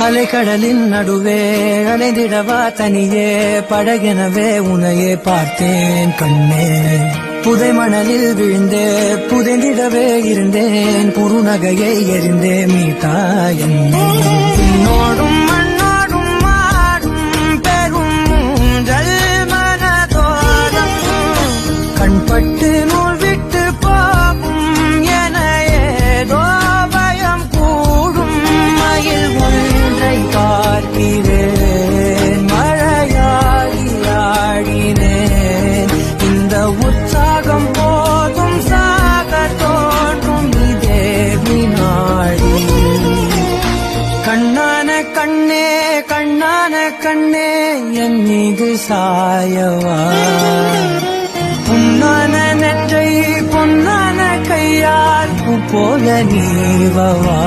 அலைக்கடலின் நடுவே அலைந்திடவா தனியே படகெனவே உனையே பார்த்தேன் கண்ணே. புதை மணலில் விழுந்தே புதைந்திடவே இருந்தேன் குறுநகையை எறிந்தே மீட்டா என்னோடும் மண்ணோடும் மாடும் பெரும் மூன்றல் மனதோரம் கண்பட்டு நூல் விட்டு போகும் என ஏதோ பயம் கூடும். மயில் ஒன்றை பார்க்கிறேன் மழையாகி ஆடினேன். இந்த உற்சாகம் போதும் சாக தோன்றும் இதே வினாடி. கண்ணான கண்ணே கண்ணான கண்ணே என் மீது சாயவா. பொன்னான நெற்றை பொன்னான கையால் பூ போல நீவவா.